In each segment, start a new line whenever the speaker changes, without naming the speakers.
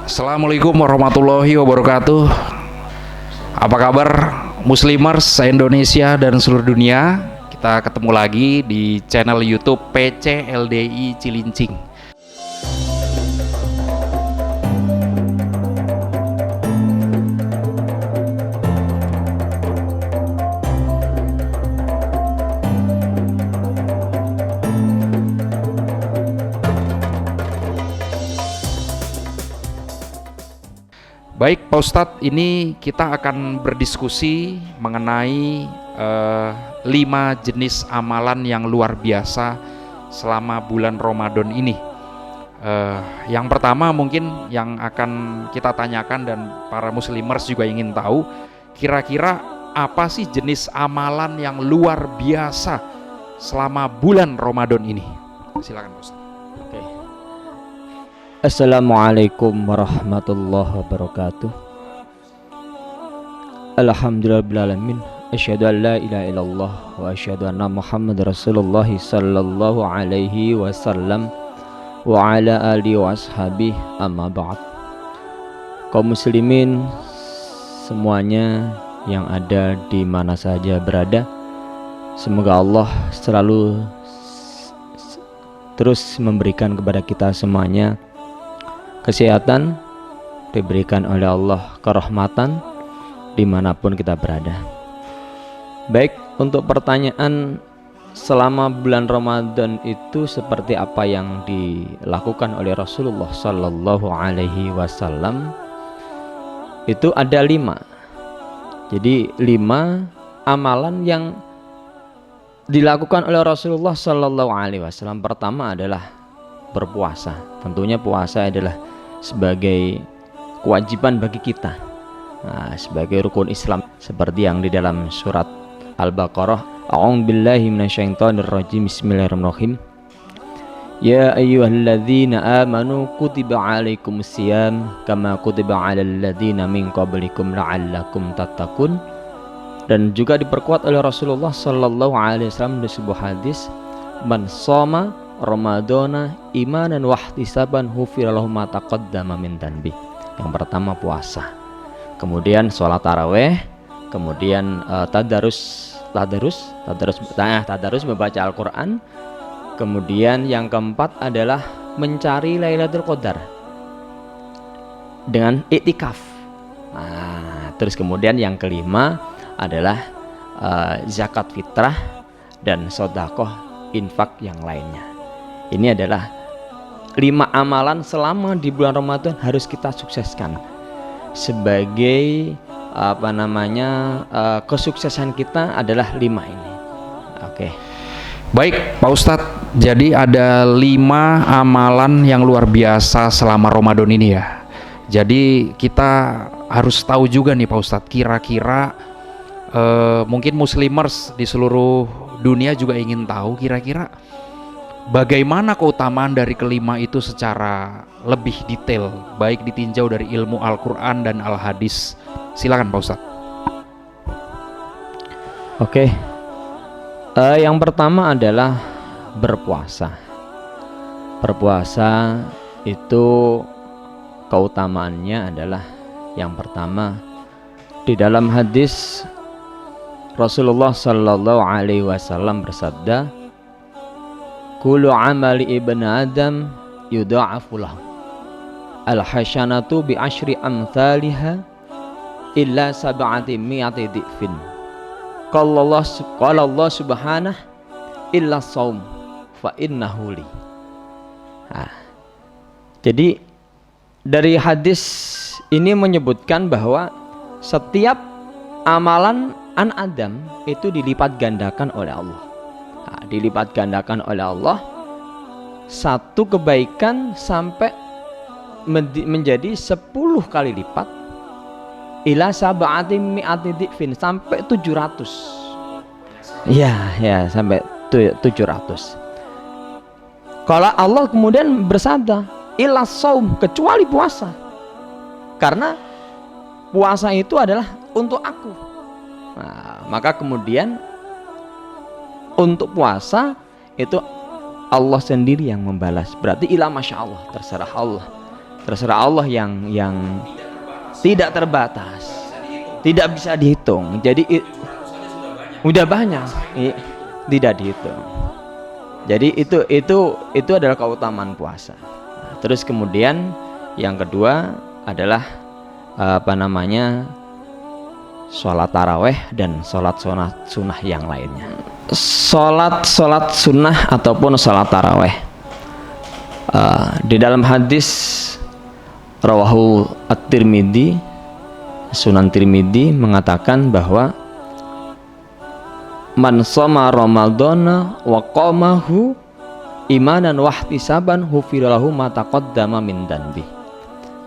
Assalamualaikum warahmatullahi wabarakatuh. Apa kabar Muslimers se-Indonesia dan seluruh dunia? Kita ketemu lagi di channel YouTube PC LDI Cilincing. Baik Pak Ustadz, ini kita akan berdiskusi mengenai 5 jenis amalan yang luar biasa selama bulan Ramadan ini. Yang pertama mungkin yang akan kita tanyakan dan para muslimers juga ingin tahu, kira-kira apa sih jenis amalan yang luar biasa selama bulan Ramadan ini? Silakan Pak Ustadz.
Oke. Assalamualaikum warahmatullahi wabarakatuh. Alhamdulillahirrahmanirrahim. Asyhadu an la ilaha illallah wa asyhadu anna Muhammad Rasulullah sallallahu alaihi wasallam wa ala alihi wa ashabihi amma ba'd. Kaum muslimin semuanya yang ada di mana saja berada, semoga Allah selalu terus memberikan kepada kita semuanya kesehatan, diberikan oleh Allah kerahmatan dimanapun kita berada. Baik, untuk pertanyaan selama bulan Ramadan itu seperti apa yang dilakukan oleh Rasulullah Sallallahu Alaihi Wasallam, itu ada 5. Jadi 5 amalan yang dilakukan oleh Rasulullah Sallallahu Alaihi Wasallam. Pertama adalah berpuasa. Tentunya puasa adalah sebagai kewajiban bagi kita, sebagai rukun Islam, seperti yang di dalam surat Al-Baqarah. A'udzubillahi minasyaitonirrajim. Bismillahirrahmanirrahim. Ya ayyuhalladzina amanu kutiba alaikumusiyam kama kutiba alal ladzina min qablikum la'allakum tattaqun. Dan juga diperkuat oleh Rasulullah sallallahu alaihi wasallam di sebuah hadis, man shoma Ramadana imanan wahtisaban hufira lahu ma taqaddama min dhanbi. Yang pertama puasa, kemudian sholat taraweh, kemudian tadarus membaca Al-Quran, kemudian yang keempat adalah mencari Lailatul Qadar dengan iktikaf. Terus kemudian yang kelima adalah zakat fitrah dan sedekah infak yang lainnya. Ini adalah 5 amalan selama di bulan Ramadan harus kita sukseskan sebagai kesuksesan kita adalah 5 ini. Oke.
Baik Pak Ustadz, jadi ada 5 amalan yang luar biasa selama Ramadan ini ya. Jadi kita harus tahu juga nih Pak Ustadz, kira-kira mungkin muslimers di seluruh dunia juga ingin tahu kira-kira bagaimana keutamaan dari kelima itu secara lebih detail, baik ditinjau dari ilmu Al-Quran dan Al-Hadis. Silakan Pak Ustadz.
Oke. Yang pertama adalah berpuasa. Berpuasa itu keutamaannya adalah yang pertama, di dalam hadis Rasulullah Sallallahu Alaihi Wasallam bersabda, kullu amali ibn Adam yudha'afu lahu al-hasanatu bi asyri amthaliha illa sab'ati mi'ati dhifin. Qala Allah subhanahu illa shaum fa innahu li. Jadi dari hadis ini menyebutkan bahwa setiap amalan an Adam itu dilipat gandakan oleh Allah. Dilipat gandakan oleh Allah, satu kebaikan sampai menjadi 10 kali lipat, ila sab'ati mi'ati dhifin, sampai 700. Ya sampai 700. Kalau Allah kemudian bersabda illa shaum, kecuali puasa, karena puasa itu adalah untuk aku. Maka kemudian untuk puasa itu Allah sendiri yang membalas. Berarti ila masya Allah, terserah Allah. terserah Allah yang tidak terbatas, tidak bisa dihitung. Jadi udah banyak, tidak dihitung. Jadi itu adalah keutamaan puasa. Nah, terus kemudian yang kedua adalah sholat taraweh dan sholat sunnah yang lainnya. Sholat sunnah ataupun sholat taraweh, di dalam hadis rawahu at-Tirmidzi, Sunan Tirmidzi mengatakan bahwa man shoma ramadhana wa qamahu imanan wahtisaban hufira lahu ma taqaddama min dzanbi.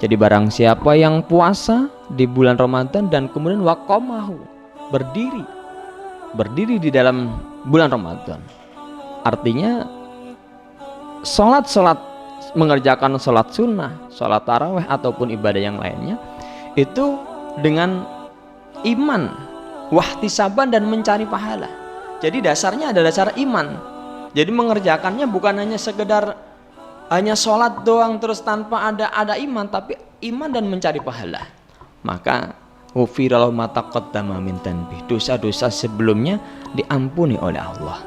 Jadi barang siapa yang puasa di bulan Ramadan dan kemudian waqamahu, berdiri di dalam bulan Ramadan, artinya mengerjakan sholat sunnah, sholat taraweh ataupun ibadah yang lainnya itu dengan iman, wahtisaban dan mencari pahala. Jadi dasarnya ada dasar iman. Jadi mengerjakannya bukan hanya sekedar hanya sholat doang terus tanpa ada iman, tapi iman dan mencari pahala. Maka ghufira ma taqaddama min dzanbi, dosa-dosa sebelumnya diampuni oleh Allah.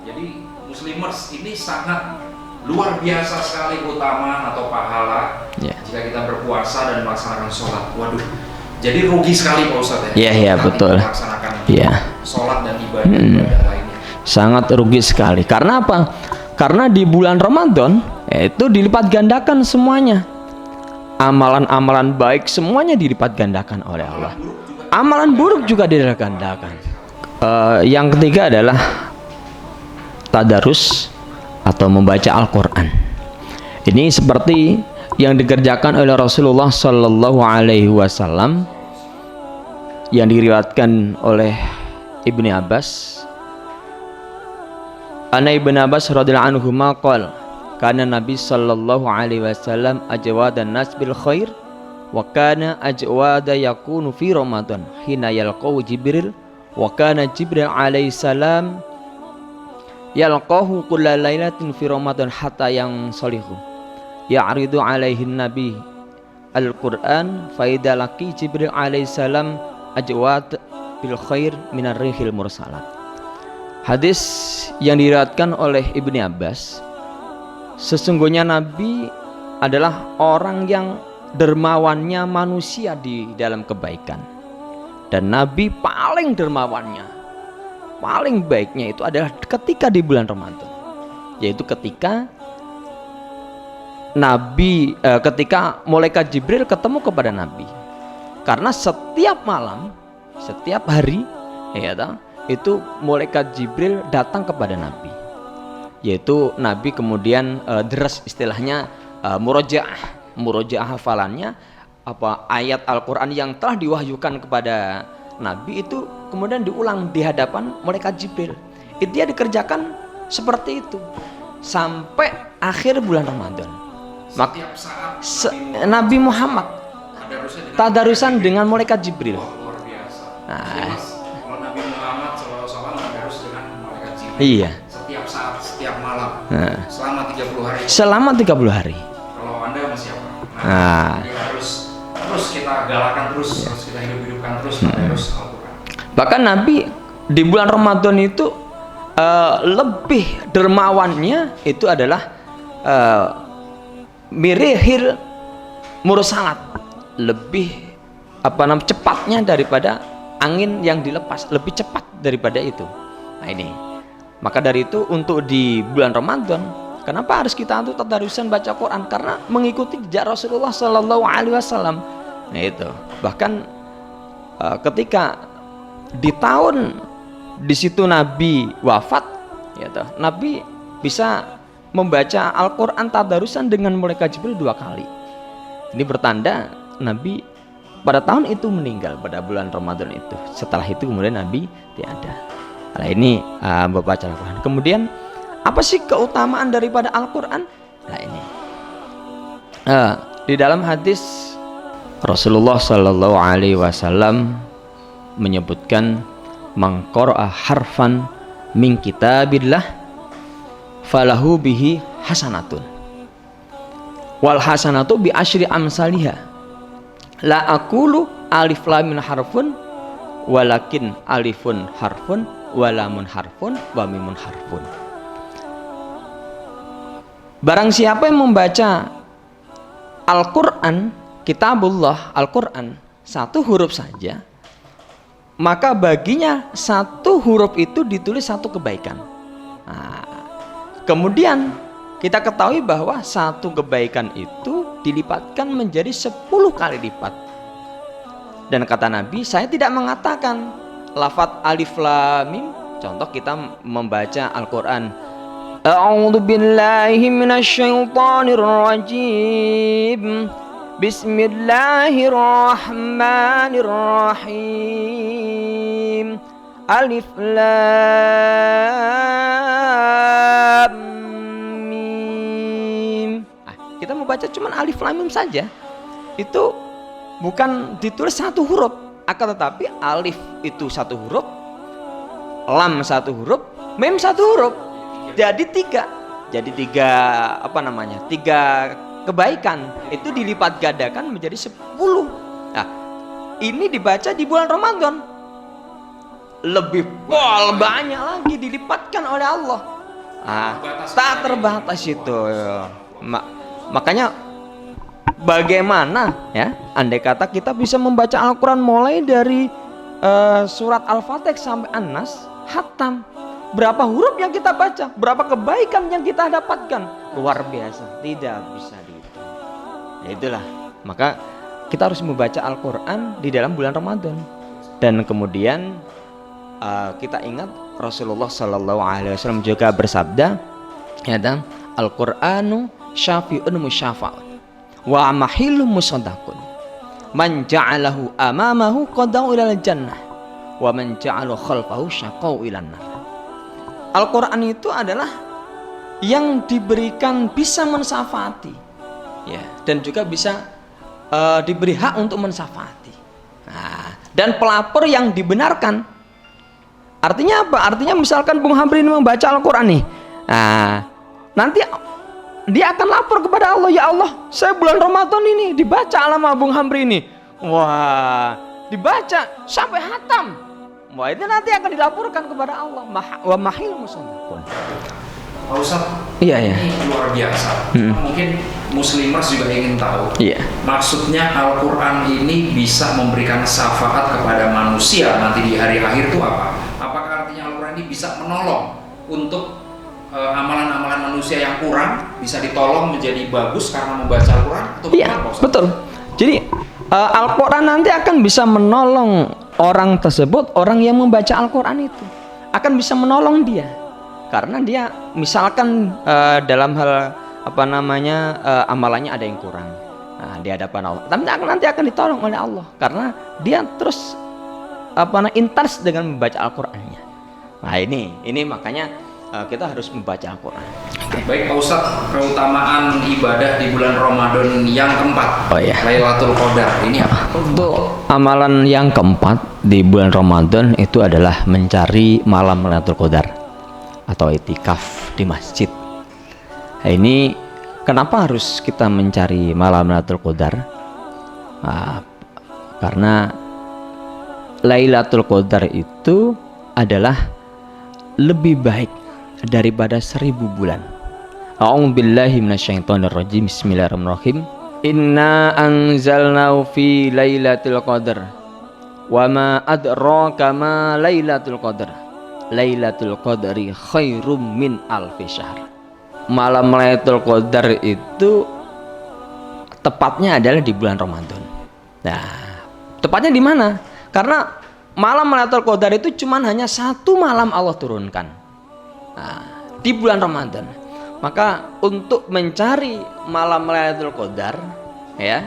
Jadi muslimers ini sangat luar biasa sekali keutamaan atau pahala jika kita berpuasa dan melaksanakan sholat. Waduh, jadi rugi sekali Pak Ustadz ya.
Iya betul.
Melaksanakan sholat dan ibadah lainnya.
Sangat rugi sekali. Karena apa? Karena di bulan Ramadan itu dilipat gandakan semuanya. Amalan-amalan baik semuanya dilipat gandakan oleh Allah. Amalan buruk juga dilipat gandakan. Yang ketiga adalah tadarus atau membaca Al-Quran. Ini seperti yang dikerjakan oleh Rasulullah Sallallahu Alaihi Wasallam yang diriwayatkan oleh Ibni Abbas. Ana Ibn Abbas radhiyallahu anhu maqal kana Nabi sallallahu alaihi wasallam ajwadan nas bil khair wa kana ajwada yakunu fi Ramadan hina yalqahu Jibril wa kana Jibril alaihi salam yalqahu kulla lailatin fi Ramadan hatta yang salihu ya'ridu alaihi nabi al-Qur'an fa idza laqi Jibril alaihi salam ajwad bil khair minar rihil mursalat. Hadis yang diriwayatkan oleh Ibni Abbas, sesungguhnya Nabi adalah orang yang dermawannya manusia di dalam kebaikan, dan Nabi paling dermawannya, paling baiknya itu adalah ketika di bulan Ramadan, yaitu ketika ketika malaikat Jibril ketemu kepada Nabi. Karena setiap malam, setiap hari itu malaikat Jibril datang kepada Nabi, yaitu Nabi kemudian deres istilahnya murojaah hafalannya, ayat Al-Quran yang telah diwahyukan kepada Nabi itu kemudian diulang di hadapan malaikat Jibril. Itu dia dikerjakan seperti itu sampai akhir bulan Ramadan.
Setiap saat
Nabi Muhammad tadarusan dengan malaikat Jibril.
Luar biasa.
Nah,
kalau Nabi Muhammad SAW tadarus dengan malaikat Jibril.
Iya.
Setiap saat, setiap malam. Selama 30 hari.
Selama 30 hari.
Kalau Anda masih apa? Jadi harus kita galakan terus kita hidupkan terus tadarus Al-Quran. Bahkan
Nabi di bulan Ramadan itu lebih dermawannya itu adalah mirihil mursalat, lebih cepatnya daripada angin yang dilepas, lebih cepat daripada itu. Nah ini, maka dari itu untuk di bulan Ramadan, kenapa harus kita untuk tadarusan baca Quran? Karena mengikuti jejak Rasulullah Sallallahu Alaihi Wasallam. Nah itu, bahkan ketika di tahun di situ Nabi wafat, Nabi bisa membaca Al-Quran tadarusan dengan malaikat Jibril 2 kali. Ini bertanda Nabi pada tahun itu meninggal pada bulan Ramadan itu. Setelah itu kemudian Nabi tiada. Nah ini membaca Al-Quran. Kemudian apa sih keutamaan daripada Al-Quran? Nah ini di dalam hadis Rasulullah Sallallahu Alaihi Wasallam menyebutkan man qara'a harfan min kitabillah falahu bihi hasanatun Wal hasanatu bi asyri amsalihha. La aqulu alif lam mim harfun walakin alifun harfun walamun harfun wa mimun harfun. Barang siapa yang membaca Al-Quran, kitabullah, Al-Quran, satu huruf saja, maka baginya satu huruf itu ditulis satu kebaikan. Nah, kemudian kita ketahui bahwa satu kebaikan itu dilipatkan menjadi 10 kali lipat. Dan kata Nabi, saya tidak mengatakan lafadz alif lam mim. Contoh kita membaca Al-Quran, A'udzu billahi minasyaitonir rajim. Bismillahirrahmanirrahim. Alif lam mim. Kita membaca cuman alif lam mim saja. Itu bukan ditulis satu huruf, akan tetapi alif itu satu huruf, lam satu huruf, mim satu huruf. Jadi tiga kebaikan itu dilipat gandakan menjadi 10. Nah, ini dibaca di bulan Ramadan. Lebih banyak lagi dilipatkan oleh Allah. Tak terbatas itu. Makanya bagaimana ya, andai kata kita bisa membaca Al-Quran mulai dari surat Al-Fatih sampai An-Nas, khatam. Berapa huruf yang kita baca, berapa kebaikan yang kita dapatkan, luar biasa, tidak bisa dihitung. Ya itulah, maka kita harus membaca Al-Quran di dalam bulan Ramadan. Dan kemudian kita ingat Rasulullah SAW juga bersabda, ya, dan Al-Quranu syafi'un musyafa'un wa mahilun musaddaqun. Man ja'alahu amamahu qadau ilal jannah wa man ja'alahu khalfahu syaqau ilan nar. Al-Quran itu adalah yang diberikan bisa mensafati, ya, dan juga bisa diberi hak untuk mensafati. Nah, dan pelapor yang dibenarkan. Artinya apa? Artinya misalkan Bung Hamri ini membaca Al-Quran nih, nah, nanti dia akan lapor kepada Allah, ya Allah, saya bulan Ramadan ini dibaca sama Bung Hamri ini, wah, dibaca sampai hatam. Wah, itu nanti akan dilaporkan kepada Allah. Wa mahil musaddaqun.
Pak Ustaz,
iya.
Ini luar biasa. Mungkin muslimers juga ingin tahu.
Iya.
Maksudnya Al-Quran ini bisa memberikan syafaat kepada manusia nanti di hari akhir itu apa? Apakah artinya Al-Quran ini bisa menolong untuk amalan-amalan manusia yang kurang bisa ditolong menjadi bagus karena membaca Al-Quran?
Iya, betul. Jadi Al-Quran nanti akan bisa menolong orang tersebut, orang yang membaca Al-Quran itu akan bisa menolong dia, karena dia misalkan dalam hal amalannya ada yang kurang, di hadapan Allah, tapi nanti akan ditolong oleh Allah karena dia terus intens dengan membaca Al-Qurannya. Nah ini makanya kita harus membaca Al-Quran.
Baik Pak Ustadz, keutamaan ibadah di bulan Ramadan yang keempat, Lailatul Qadar, ini apa?
Untuk amalan yang keempat di bulan Ramadan itu adalah mencari malam Lailatul Qadar atau itikaf di masjid. Nah, ini kenapa harus kita mencari malam Lailatul Qadar? Nah, karena Lailatul Qadar itu adalah lebih baik daripada 1000 bulan. A'udzubillahi minasyaitonirrajim. Bismillahirrahmanirrahim. Inna anzalnahu fi lailatul qadar wa ma adraka ma lailatul qadar. Lailatul qadri khairum min alfi syahr. Malam Lailatul Qadar itu tepatnya adalah di bulan Ramadan. Nah, tepatnya di mana? Karena malam Lailatul Qadar itu cuman hanya satu malam Allah turunkan. Nah, di bulan Ramadan. Maka untuk mencari malam Lailatul Qadar, ya,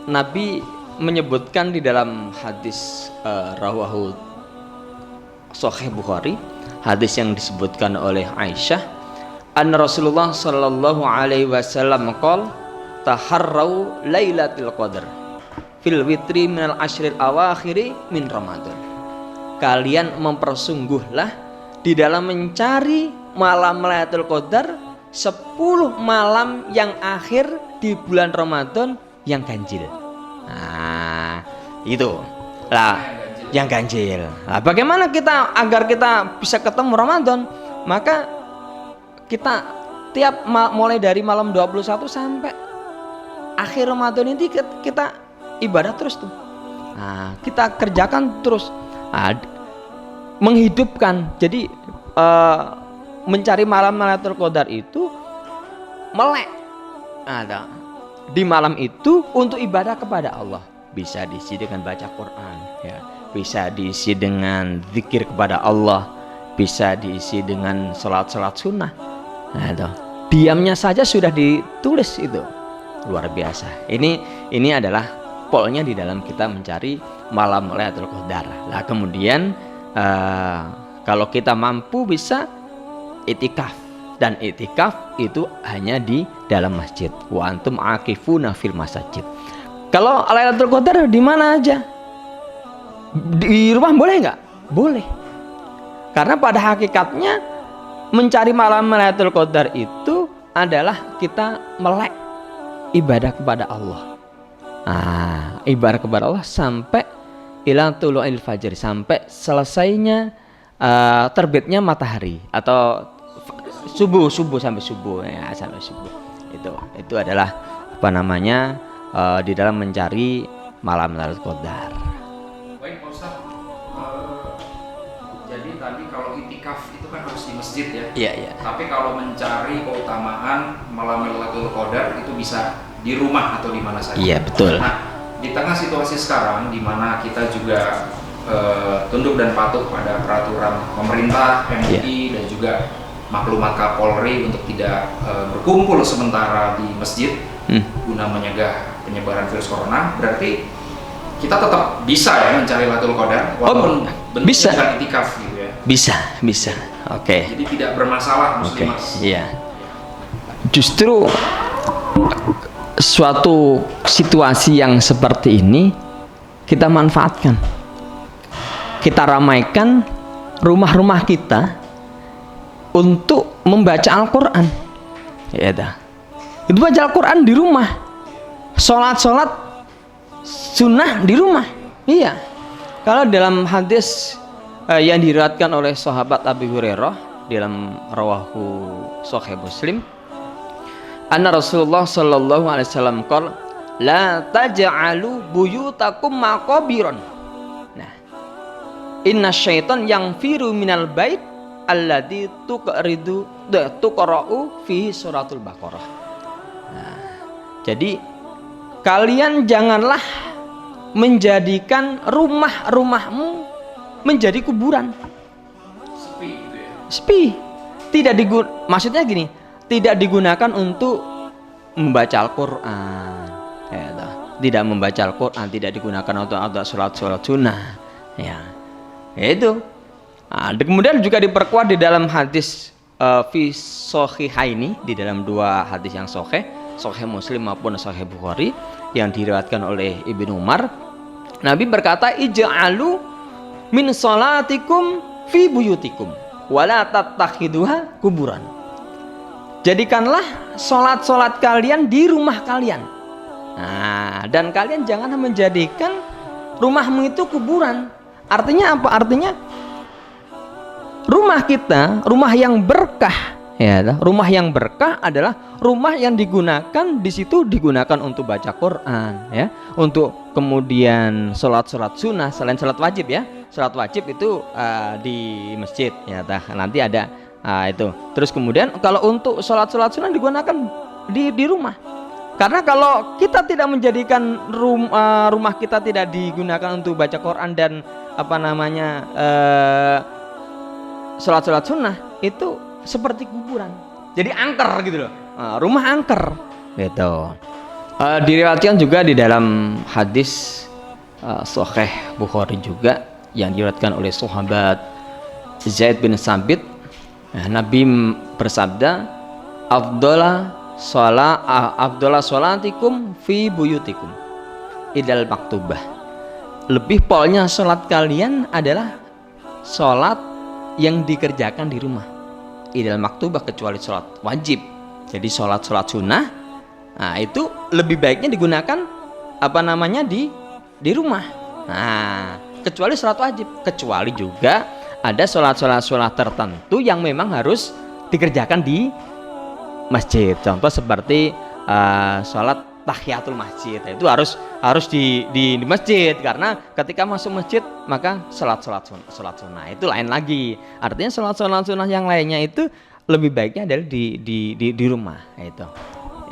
Nabi menyebutkan di dalam hadis rawahu Sahih Bukhari, hadis yang disebutkan oleh Aisyah, an Rasulullah sallallahu alaihi wasallam qol taharrau Lailatul Qadar fil witri minal ashril awakhiri min Ramadan. Kalian mempersungguhlah di dalam mencari malam Lailatul Qadar 10 malam yang akhir di bulan Ramadan yang ganjil. Nah, itu lah yang ganjil. Nah, bagaimana kita agar kita bisa ketemu Ramadan? Maka kita tiap mulai dari malam 21 sampai akhir Ramadan ini kita ibadah terus tuh. Nah, kita kerjakan terus. Nah, menghidupkan. Jadi mencari malam Lailatul Qadar itu melek. Ada di malam itu untuk ibadah kepada Allah. Bisa diisi dengan baca Quran, ya. Bisa diisi dengan zikir kepada Allah. Bisa diisi dengan salat-salat sunnah. Nah, itu. Diamnya saja sudah ditulis itu. Luar biasa. Ini adalah polnya di dalam kita mencari malam Lailatul Qadar. Nah, kemudian kalau kita mampu bisa itikaf, dan itikaf itu hanya di dalam masjid. Wa antum akifuna fil masajid. Kalau Lailatul Qadar di mana aja? Di rumah boleh nggak? Boleh. Karena pada hakikatnya mencari malam Lailatul Qadar itu adalah kita melek ibadah kepada Allah. Nah, ibadah kepada Allah sampai ila tulu'il fajr, sampai selesainya terbitnya matahari atau subuh sampai subuh, ya, sampai subuh. Itu adalah apa namanya di dalam mencari malam Lailatul Qadar.
Baik Pak Ustadz, jadi tadi kalau itikaf itu kan harus di masjid ya.
Iya.
Tapi kalau mencari keutamaan malam Lailatul Qadar itu bisa di rumah atau di mana saja.
Iya, betul.
Nah, di tengah situasi sekarang di mana kita juga tunduk dan patuh pada peraturan pemerintah, MUI, dan juga maklumat Kapolri untuk tidak berkumpul sementara di masjid guna mencegah penyebaran virus corona, berarti kita tetap bisa ya mencari Lailatul Qadar walaupun bentuknya bukan itikaf gitu ya.
Bisa. Oke.
Jadi tidak bermasalah muslimat.
Iya. Justru suatu situasi yang seperti ini kita manfaatkan. Kita ramaikan rumah-rumah kita untuk membaca Al-Quran. Ya dah. Itu baca Al-Quran di rumah. Sholat sunnah di rumah. Iya. Kalau dalam hadis yang diriwayatkan oleh sahabat Abu Hurairah dalam rawahu Sahih Muslim, anna Rasulullah sallallahu alaihi wasallam qala la taj'alu buyutakum maqabiran. Nah, inna syaitan yang firu minal bait alladzi tuqra'u fi suratul Baqarah. Nah, jadi kalian janganlah menjadikan rumah-rumahmu menjadi kuburan.
Sepi gitu ya.
Sepi. Maksudnya gini, tidak digunakan untuk membaca Al-Quran, ya, tidak membaca Al-Quran, tidak digunakan untuk sholat sunnah, ya, itu. Nah, kemudian juga diperkuat di dalam hadis fi sahihaini, di dalam dua hadis yang sahih Muslim maupun Sahih Bukhari yang diriwayatkan oleh Ibnu Umar. Nabi berkata, ij'alu min salatikum fi buyutikum wala tattakhiduha kuburan. Jadikanlah sholat kalian di rumah kalian. Nah, dan kalian jangan menjadikan rumahmu itu kuburan. Artinya apa? Artinya rumah kita, rumah yang berkah, ya, rumah yang berkah adalah rumah yang digunakan, di situ digunakan untuk baca Quran, ya, untuk kemudian sholat sunnah selain sholat wajib, ya. Sholat wajib itu di masjid, ya, nanti ada itu. Terus kemudian kalau untuk sholat sunnah digunakan di rumah. Karena kalau kita tidak menjadikan rumah kita tidak digunakan untuk baca Quran dan apa namanya sholat sunnah, itu seperti kuburan. Jadi angker gitu loh. Rumah angker gitu. Diriwayatkan juga di dalam hadis Sahih Bukhari juga yang diriwayatkan oleh sahabat Zaid bin Sabit. Nabi bersabda, afdala sholatikum fi buyutikum idal maktubah. Lebih polnya sholat kalian adalah sholat yang dikerjakan di rumah. Idal maktubah, kecuali sholat wajib, Jadi sholat sunnah, nah itu lebih baiknya digunakan di rumah. Nah, kecuali sholat wajib, kecuali juga ada sholat tertentu yang memang harus dikerjakan di masjid. Contoh seperti sholat tahiyatul masjid, itu harus di masjid, karena ketika masuk masjid maka sholat sunnah itu lain lagi. Artinya sholat sunnah yang lainnya itu lebih baiknya adalah di rumah.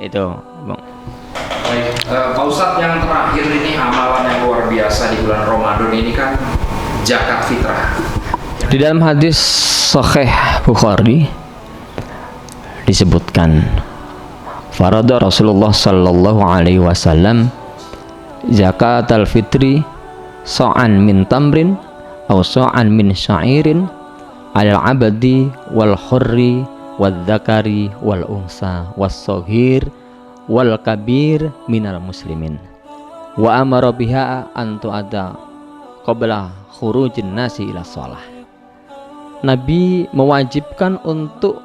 Itu Bang.
Baik, Pak Ustadz, yang terakhir ini amalan yang luar biasa di bulan Ramadan ini kan zakat fitrah.
Di dalam hadis Sahih Bukhari disebutkan, farada Rasulullah sallallahu alaihi wasallam zakat al-fitri sa'an min tamrin aw sa'an min sya'irin al abdi wal hurri wal dzakari wal unsa was saghir wal kabir minal muslimin wa amara biha an tu'adda qabla khurujin nasi ila shalah. Nabi mewajibkan untuk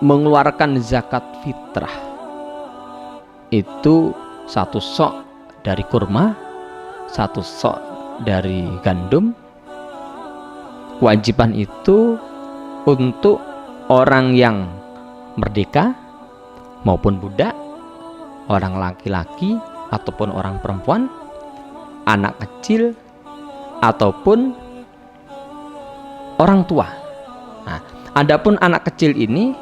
mengeluarkan zakat fitrah itu 1 sok dari kurma, 1 sok dari gandum. Kewajiban itu untuk orang yang merdeka maupun budak, orang laki-laki ataupun orang perempuan, anak kecil ataupun orang tua. Nah, adapun anak kecil ini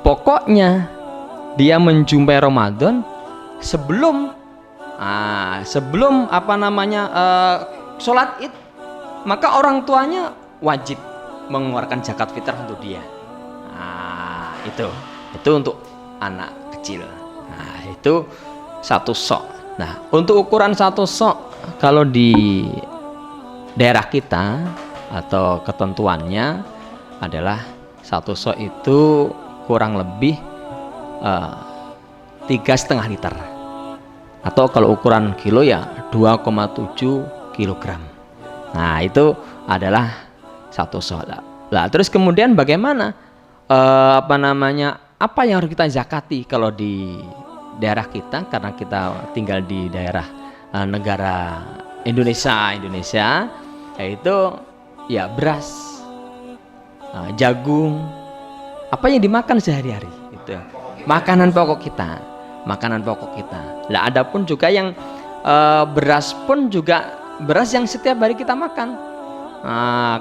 pokoknya dia menjumpai Ramadan sebelum sholat Id, maka orang tuanya wajib mengeluarkan zakat fitrah untuk dia. Itu untuk anak kecil. Nah, itu 1 sok. Nah, untuk ukuran 1 sok kalau di daerah kita atau ketentuannya adalah 1 sok itu kurang lebih 3,5 liter, atau kalau ukuran kilo ya 2,7 kilogram. Nah, itu adalah 1 sok. Lah terus kemudian bagaimana apa yang harus kita zakati kalau di daerah kita, karena kita tinggal di daerah negara Indonesia, yaitu ya beras, jagung, apa yang dimakan sehari-hari itu makanan pokok kita. Lah adapun juga yang beras pun juga beras yang setiap hari kita makan.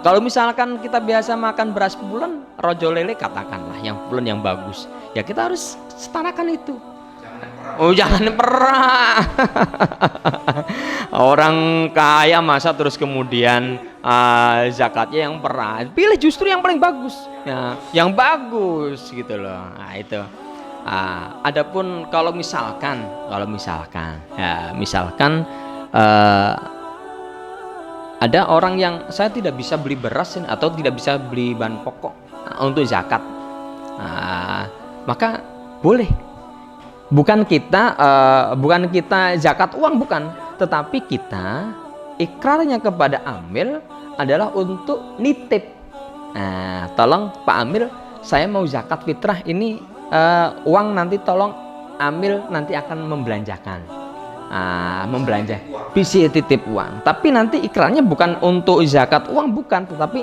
Kalau misalkan kita biasa makan beras pulen, rojo lele katakanlah, yang pulen yang bagus, ya kita harus setarakan itu. Jangan perah. Orang kaya masa terus kemudian zakatnya yang perah. Pilih justru yang paling bagus, ya, yang bagus gitu loh. Nah, itu. Adapun kalau misalkan ada orang yang saya tidak bisa beli beras atau tidak bisa beli bahan pokok untuk zakat, maka boleh. Bukan kita zakat uang, bukan, tetapi kita ikrarnya kepada amil adalah untuk nitip. Tolong Pak Amil, saya mau zakat fitrah ini, uang nanti tolong amil nanti akan membelanjakan. Membelanja bisa titip uang, tapi nanti ikrarnya bukan untuk zakat uang, bukan, tetapi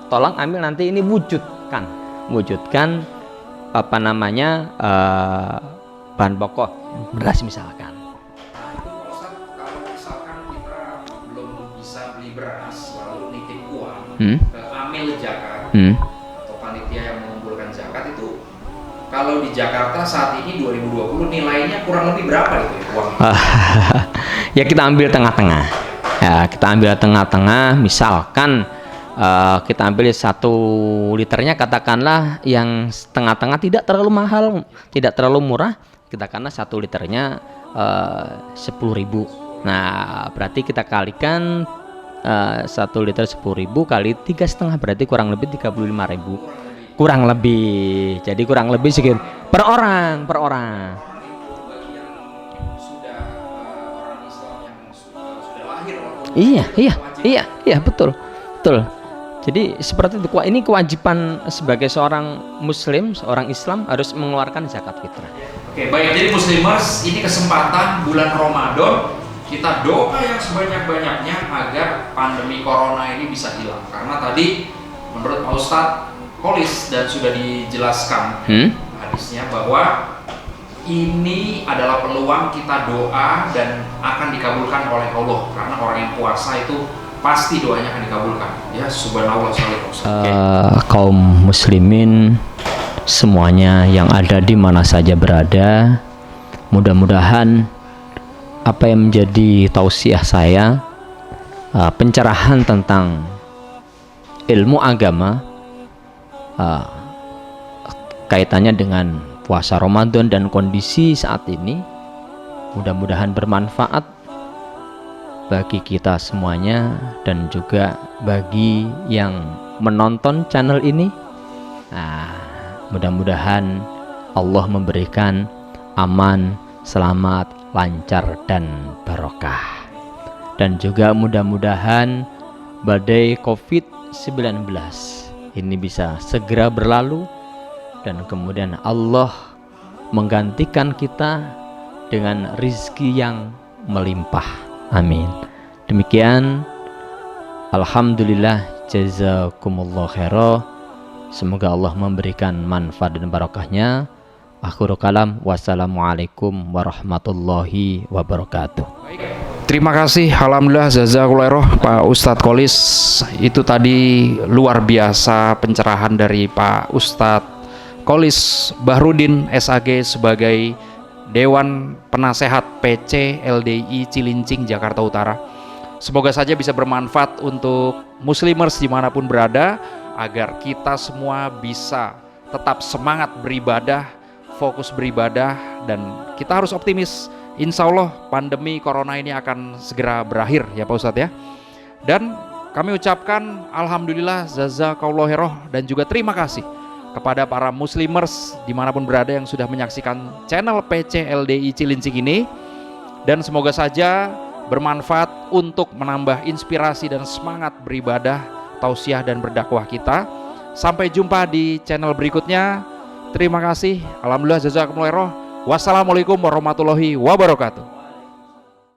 tolong ambil nanti ini wujudkan bahan pokok beras misalkan.
Kalau misalkan kita belum bisa beli beras lalu nitip uang ke amil zakat atau panitia yang mengumpulkan zakat, itu kalau di Jakarta saat ini 2020 nilainya kurang lebih berapa itu uang?
Ya kita ambil tengah-tengah. Misalkan kita ambil 1 liternya, katakanlah yang tengah-tengah, tidak terlalu mahal, tidak terlalu murah. Katakanlah 1 liternya 10.000. Nah, berarti kita kalikan 1 liter 10.000 kali 3,5, berarti kurang lebih 35.000. Kurang lebih, jadi kurang lebih segitu per orang. Iya, betul. Jadi seperti itu, ini kewajiban sebagai seorang muslim, seorang Islam harus mengeluarkan zakat fitrah.
Oke, baik, jadi muslimers, ini kesempatan bulan Ramadan kita doa yang sebanyak-banyaknya agar pandemi corona ini bisa hilang. Karena tadi menurut Pak Ustadz Qolis dan sudah dijelaskan hadisnya bahwa ini adalah peluang kita doa dan akan dikabulkan oleh Allah, karena orang yang puasa itu pasti doanya akan dikabulkan. Ya, subhanallah.
Kaum muslimin semuanya yang ada di mana saja berada, mudah-mudahan apa yang menjadi tausiah saya, pencerahan tentang ilmu agama, kaitannya dengan puasa Ramadan dan kondisi saat ini, mudah-mudahan bermanfaat bagi kita semuanya dan juga bagi yang menonton channel ini. Mudah-mudahan Allah memberikan aman, selamat, lancar dan barokah. Dan juga mudah-mudahan badai COVID-19 ini bisa segera berlalu dan kemudian Allah menggantikan kita dengan rizki yang melimpah. Amin. Demikian, alhamdulillah, jazakumullah khairah. Semoga Allah memberikan manfaat dan barokahnya. Akhirul kalam, wassalamualaikum warahmatullahi wabarakatuh.
Baik, terima kasih, alhamdulillah, jazakumullah khairah Pak Ustadz Qolis. Itu tadi luar biasa pencerahan dari Pak Ustadz Qolis Bahrudin SAG sebagai Dewan Penasehat PC LDI Cilincing Jakarta Utara. Semoga saja bisa bermanfaat untuk muslimers dimanapun berada, agar kita semua bisa tetap semangat beribadah, fokus beribadah, dan kita harus optimis. Insya Allah pandemi corona ini akan segera berakhir ya Pak Ustadz ya. Dan kami ucapkan alhamdulillah, jazakallahu khairah, dan juga terima kasih kepada para muslimers dimanapun berada yang sudah menyaksikan channel PC LDI Cilincing ini, dan semoga saja bermanfaat untuk menambah inspirasi dan semangat beribadah, tausiah dan berdakwah kita. Sampai jumpa di channel berikutnya. Terima kasih, alhamdulillah, jazakumullah khairah. Wassalamualaikum warahmatullahi wabarakatuh.